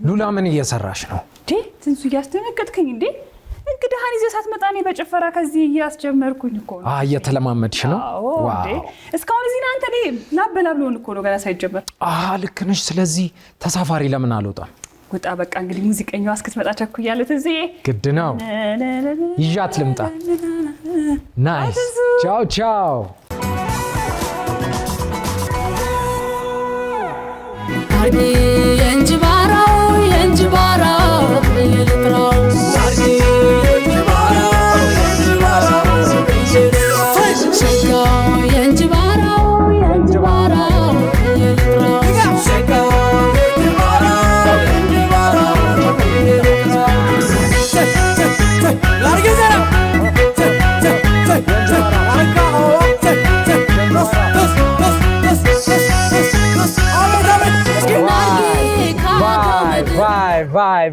ሉላ ምን እየሰራሽ ነው? ትንሱ እያስደነገጥከኝ እንዴ? እንግዳህን ይዘህ ሳትመጣ እኔ በጭፈራ ከዚህ እያስጀመርኩኝ እኮ ነው። እየተለማመድሽ ነው? ዋው! እስካሁን እዚህ አንተ ላይ ላበላብሎን እኮ ነው ገና ሳይጀመር። ልክ ነሽ። ስለዚህ ተሳፋሪ ለምን አልወጣም? ወጣ በቃ እንግዲህ ሙዚቀኛዋ እስክትመጣ ቸኩያለሁ። እዚህ ግድ ነው። ይዣት ልምጣ። ናይስ። ቻው ቻው።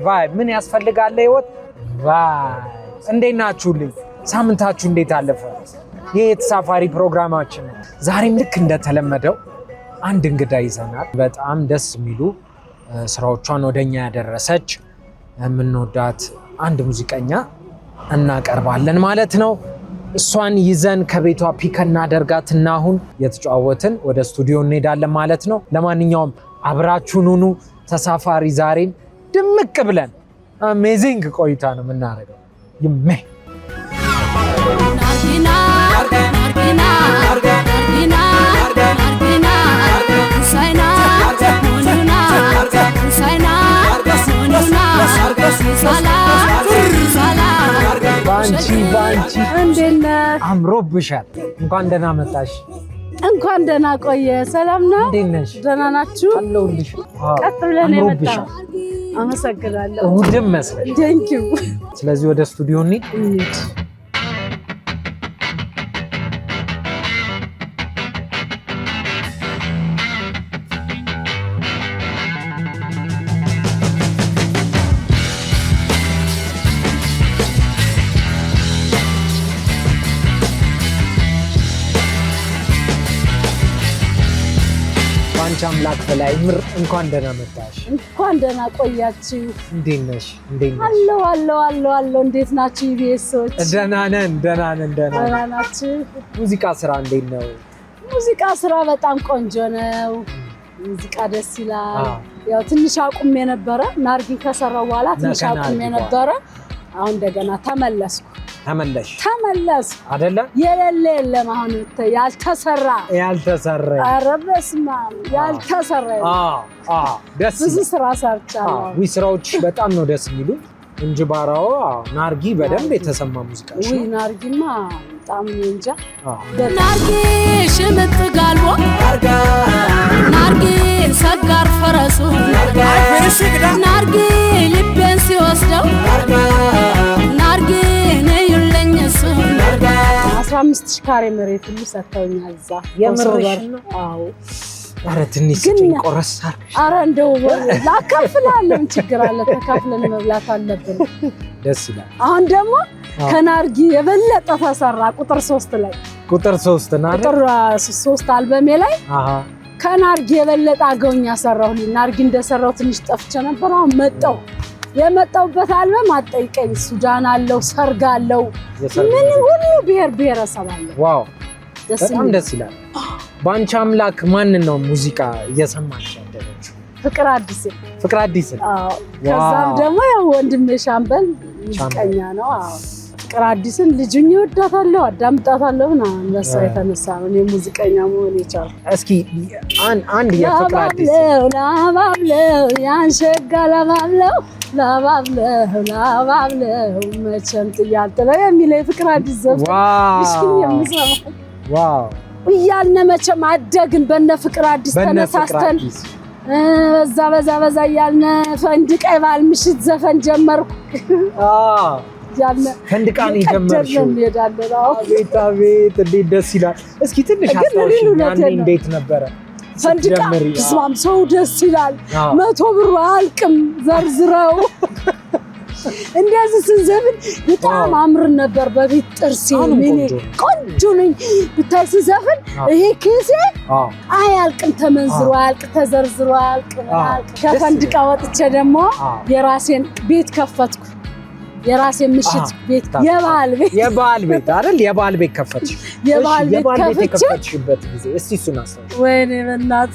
ቫይ ምን ያስፈልጋል ህይወት? ቫይ እንዴት ናችሁልኝ? ሳምንታችሁ እንዴት አለፈ? ይሄ ተሳፋሪ ፕሮግራማችን ነው። ዛሬም ልክ እንደተለመደው አንድ እንግዳ ይዘናል። በጣም ደስ የሚሉ ስራዎቿን ወደኛ ያደረሰች የምንወዳት አንድ ሙዚቀኛ እናቀርባለን ማለት ነው። እሷን ይዘን ከቤቷ ፒክ እናደርጋትና አሁን የተጫወትን ወደ ስቱዲዮ እንሄዳለን ማለት ነው። ለማንኛውም አብራችሁን ሁኑ። ተሳፋሪ ዛሬም ድምቅ ብለን አሜዚንግ ቆይታ ነው የምናደርገው። ይሜ ባንቺ እንዴት ነህ? አምሮብሻል። እንኳን ደህና መጣሽ። እንኳን ደህና ቆየ። ሰላም ነው? እንዴት ነሽ? ደህና ናችሁ? አለሁልሽ። ቀጥ ብለን የመጣው አመሰግናለሁ። እሑድም መስለሽ። ቴንክ ዩ። ስለዚህ ወደ ስቱዲዮ እንሂድ። አምላክ በላይ ምር እንኳን ደህና መጣሽ። እንኳን ደህና ቆያችሁ። እንዴት ነሽ? አለሁ። እንዴት ናችሁ? ኢቢኤሶች ደህና ነን። ደህና ናችሁ? ሙዚቃ ስራ እንዴት ነው? ሙዚቃ ስራ በጣም ቆንጆ ነው። ሙዚቃ ደስ ይላል። ያው ትንሽ አቁሜ ነበረ። ናርጊን ከሰራው በኋላ ትንሽ አቁሜ ነበረ። አሁን እንደገና ተመለስኩ አይደለ? የሌለ የለም። አሁን ያልተሰራ ኧረ በስመ አብ ያልተሰራ ደስ ብዙ ስራ ሰርቻለሁ። ስራዎች በጣም ነው ደስ የሚሉ። እንጅባራው ናርጊ በደንብ የተሰማ ሙዚቃሽ ነው። ናርጊማ በጣም እንጃ። ናርጊ ሽምጥ ጋልቦ ናርጊ ሰጋር ፈረሱ ናርጊ ልቤን ሲወስደው ናርጊ 15,000 ካሬ መሬት ሁሉ ሰጥተውኛል እዛ። የምርሽ ነው? አዎ። ኧረ ትንሽ ስጪኝ ቆረስ አድርገሽ። ኧረ እንደው ላካፍላለሁ። ችግር አለ? ተካፍለን መብላት አለብን። ደስ ይላል። አሁን ደግሞ ከናርጊ የበለጠ ተሰራ። ቁጥር 3 ላይ ቁጥር 3 አልበሜ ላይ ከናርጊ የበለጠ አገውኛ ሰራሁልኝ። ናርጊ እንደሰራው ትንሽ ጠፍቼ ነበር። አሁን መጣሁ። የመጣሁበት አልበም አጠይቀኝ። ሱዳን አለው፣ ሰርግ አለው፣ ምን ሁሉ ብሔር ብሔረሰብ አለው። ዋው በጣም ደስ ይላል። ባንቺ አምላክ ማንን ነው ሙዚቃ እየሰማሽ ያደረችው? ፍቅር አዲስ። አዎ። ከዛም ደግሞ ያው ወንድሜ ሻምበል ሙዚቀኛ ነው። አዎ። ፍቅር አዲስን ልጁን ይወዳታለሁ፣ አዳምጣታለሁ እና በሷ የተነሳ ነው እኔ ሙዚቀኛ መሆን የቻልኩት። እስኪ አንድ የፍቅር አዲስ ላባብለው ያንሸጋ ላባብለው መቼም ጥያልጥለው የሚለው የፍቅር አዲስ ዘፈን የምሰማው ዋው እያልነ መቼም አደግን በነ ፍቅር አዲስ ተነሳስተን በዛ እያልነ ፈንድቃ የባል ምሽት ዘፈን ጀመርኩ። ፈንድቃን የጀመርሽው? አቤት እንዴት ደስ ይላል። እስኪ ትንሽ አስታውሽኝ፣ ያኔ እንዴት ነበረ? ፈንድቃ ስማም ሰው ደስ ይላል። 100 ብር አያልቅም ዘርዝረው እንደዚህ ስንዘፍን በጣም አምር ነበር በፊት ጥርሴ ምን ቆንጆ ነኝ ብታይ ስንዘፍን ይሄ ኪሴ አያልቅም ተመንዝሮ አያልቅ ተዘርዝሮ አያልቅ ከፈንድቃ ወጥቼ ደግሞ የራሴን ቤት ከፈትኩ የራሴ ምሽት ቤት የባህል ቤት አይደል የባህል ቤት ከፈትሽ የባህል ቤት ከፈትሽበት ጊዜ እስቲ እሱን አስታውሽ ወይኔ በእናት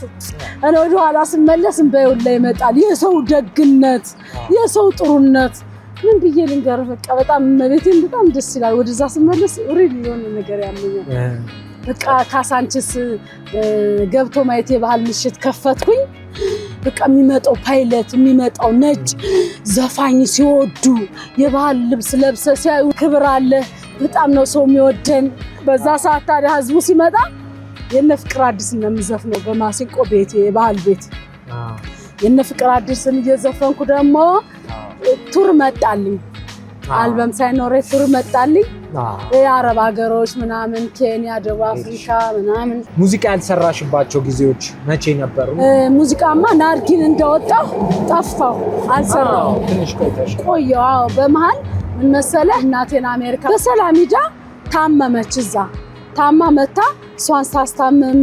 እኔ ወደ ኋላ ስመለስ እንባዬው ላይ ይመጣል የሰው ደግነት የሰው ጥሩነት ምን ብዬ ልንገር በቃ በጣም መቤቴን በጣም ደስ ይላል ወደዛ ስመለስ ሪል የሆነ ነገር ያመኛል በቃ ካሳንችስ ገብቶ ማየት የባህል ምሽት ከፈትኩኝ በቃ የሚመጣው ፓይለት የሚመጣው ነጭ ዘፋኝ ሲወዱ የባህል ልብስ ለብሰ ሲያዩ ክብር አለ በጣም ነው ሰው የሚወደን በዛ ሰዓት ታዲያ ህዝቡ ሲመጣ የነ ፍቅር አዲስ ነው የሚዘፍነው በማሲንቆ ቤት የባህል ቤት የነ ፍቅር አዲስን እየዘፈንኩ ደግሞ ቱር መጣልኝ አልበም ሳይኖር ቱር መጣልኝ የአረብ ሀገሮች ምናምን ኬንያ ደቡብ አፍሪካ ምናምን ሙዚቃ ያልሰራሽባቸው ጊዜዎች መቼ ነበሩ ሙዚቃማ ናርጊን እንደወጣው ጠፋው አልሰራው ትንሽ ቆየው በመሃል ምን መሰለህ እናቴን አሜሪካ በሰላም ሂዳ ታመመች እዛ ታማ መታ እሷን ሳስታምም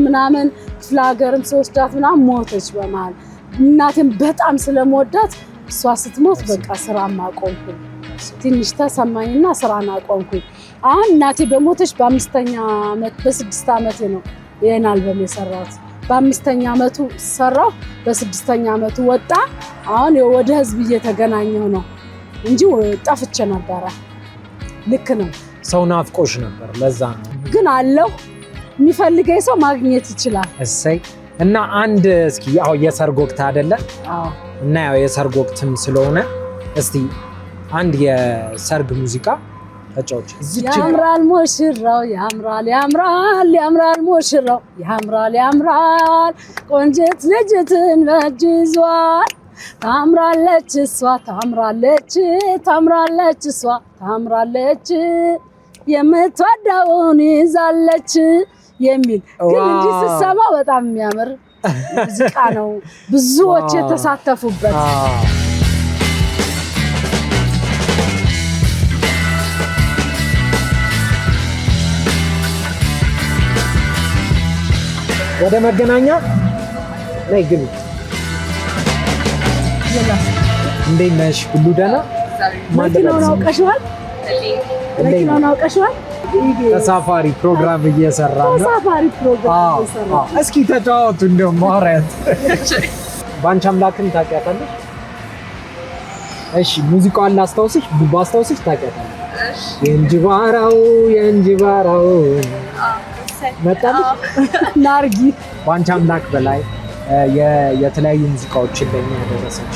ምናምን ክፍለ ሀገርም ሲወስዳት ምናምን ሞተች በመሃል እናቴን በጣም ስለምወዳት እሷ ስትሞት በቃ ስራ ማቆምኩኝ ትንሽ ተሰማኝና ስራን አቆምኩኝ አሁን እናቴ በሞተች በ5ኛ አመት በ6 አመቴ ነው ይሄን አልበም የሰራሁት በ5ኛ አመቱ ሰራው በ6ኛ አመቱ ወጣ አሁን ወደ ህዝብ እየተገናኘሁ ነው እንጂ ጠፍቼ ነበር ልክ ነው ሰው ናፍቆሽ ነበር ለዛ ነው ግን አለው የሚፈልገኝ ሰው ማግኘት ይችላል እሰይ እና አንድ እስኪ ያው የሰርግ ወቅት አይደለ አዎ እና ያው የሰርግ ወቅትም ስለሆነ እስቲ አንድ የሰርግ ሙዚቃ ተጫውች ያምራል ሙሽራው ያምራል ሙሽራው ያምራል ቆንጆት ልጅትን በእጅ ይዟል ታምራለች እሷ ታምራለች የምትወደውን ይዛለች የሚል ግን እንዲህ ስትሰማ በጣም የሚያምር ሙዚቃ ነው ብዙዎች የተሳተፉበት ወደ መገናኛ ላይ ግቢ እንዴት ነሽ ሁሉ ደህና መኪናውን አውቀሽዋል ተሳፋሪ ፕሮግራም እየሰራ ነው እስኪ ተጫወቱ እንደው ማውራት ባንቺ አምላክን ታውቂያታለሽ እሺ ሙዚቃውን ላስታውስሽ ባስታውስሽ ታውቂያታለሽ የእንጅባራው መጣልሽ ናርጊ ባንቺ አምላክ በላይ የተለያዩ ሙዚቃዎችን ለኛ ያደረሰች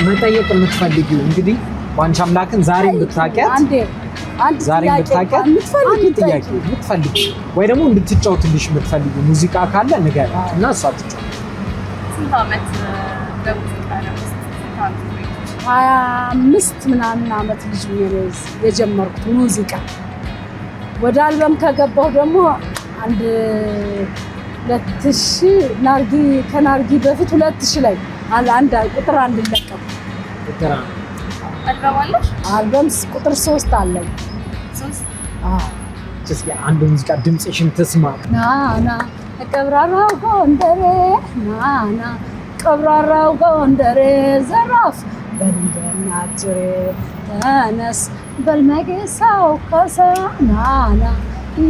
መጠየቅ የምትፈልጊው እንግዲህ ባንቺ አምላክን ዛሬም ብታውቂያት የምትፈልጊ ወይ ደግሞ እንድትጫወትልሽ የምትፈልጊ ሙዚቃ ካለ ንገሪያት እና እሷ ትጫወት 25 ምናምን አመት ልጅ ነው የጀመርኩት ሙዚቃ ወደ አልበም ከገባሁ ደግሞ አንድ 2000 ከናርጊ በፊት 2000 ላይ አንድ ቁጥር አንድ ለቀቅ አልበም ቁጥር 3 አለኝ 3 እስኪ አንድ ሙዚቃ ድምጽሽን ትስማ ናና ቀብራራው ጎንደሬ ዘራፍ በእንደናጅሬ ተነስ በልመጌሳው ከሰናና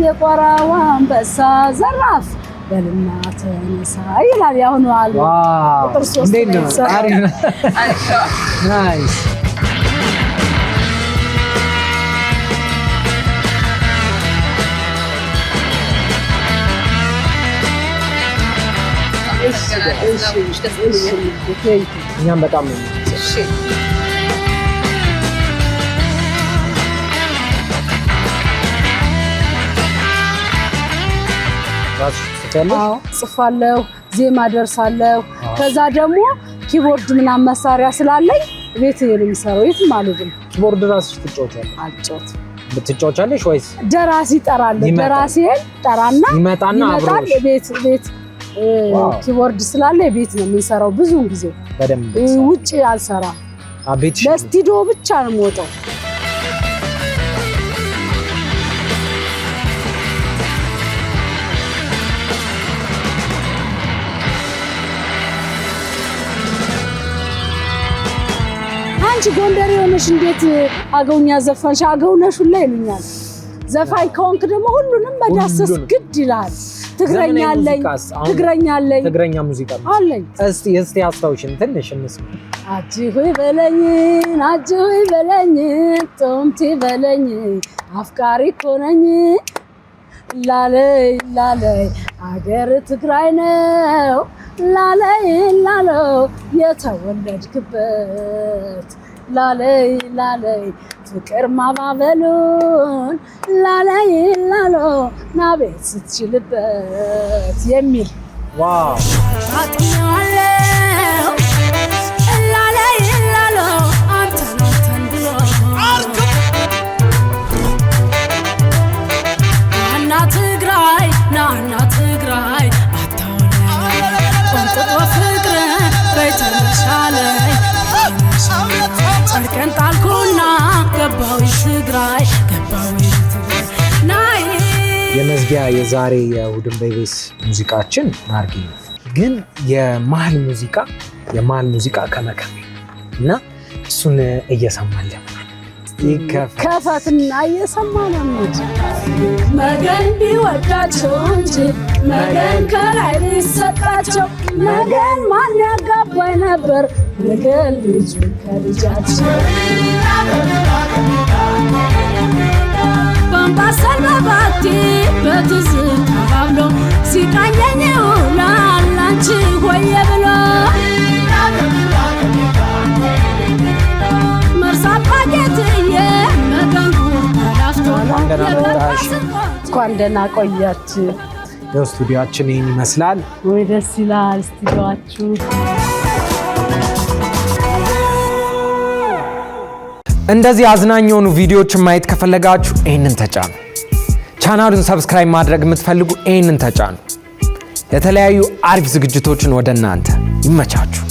የቆራው አንበሳ ዘራፍ በልና ተነሳ ይላል ያሁኑ አልበም ቁጥር 3 ናይስ እኛም በጣም ነው ጽፋለሁ ዜማ ደርሳለሁ ከዛ ደግሞ ኪቦርድ ምናምን መሳሪያ ስላለኝ ቤት ነው የሚሰራው የትም አልሄድም ኪቦርድ ራስሽ ትጫወቻለሽ አልጫወት ብትጫወቻለሽ ወይስ ደራሲ ጠራለሁ ደራሲን ጠራና ይመጣና አብሮሽ ኪቦርድ ስላለ ቤት ነው የምንሰራው ብዙውን ጊዜ በደንብ ውጭ አልሰራም። አቤት ለስቱዲዮ ብቻ ነው የምወጣው። አንቺ ጎንደሬ ሆነሽ እንዴት አገውኛ ዘፋንሽ? አገውነሽ ሁላ ይሉኛል። ዘፋኝ ከሆንክ ደግሞ ሁሉንም መዳሰስ ግድ ይላል። ትግረኛ ሙዚቃ አለኝ። እስቲ አስታውሽን ትንሽ እንስማ። አጂ ሆይ በለኝ ጦምቲ በለኝ አፍቃሪ እኮ ነኝ ላለይ አገር ትግራይ ነው ላለይ የተወለድክበት ላለይ ፍቅር ማባበሉን ላለይ ናቤት ስትችልበት የሚል ዋው አጥኛለሁ ላለይ አንተን ብሎ ናና ትግራይ አታውለኝ ቆንጥጦ ፍቅር በይተመሻለይ ጨርቀን ጣልኩና ገባዊ ትግራይ ናይ የመዝጊያ የዛሬ የእሑድን በኢቢኤስ ሙዚቃችን ናርጌ ነው። ግን የመሀል ሙዚቃ ከመከሜ እና እሱን እየሰማለን ከፈትና እየሰማን እንጂ መገን ቢወዳቸው እንጂ መገን ከላይ ቢሰጣቸው መገን ማን ያጋባኝ ነበር መገን ልጁ ከልጃቸው በአምባሰል በባቲ በትዝታ ባብሎ ሲቃኘኝ ይውላል አንቺ ሆየ ብሎ እንኳን ደህና ቆያችሁ። ስቱዲዮአችን ይህን ይመስላል። ወይ ደስ ይላል ስቱዲዮአችሁ። እንደዚህ አዝናኝ የሆኑ ቪዲዮዎችን ማየት ከፈለጋችሁ ይህንን ተጫኑ። ቻናሉን ሰብስክራይብ ማድረግ የምትፈልጉ ይህንን ተጫኑ። የተለያዩ አሪፍ ዝግጅቶችን ወደ እናንተ ይመቻችሁ።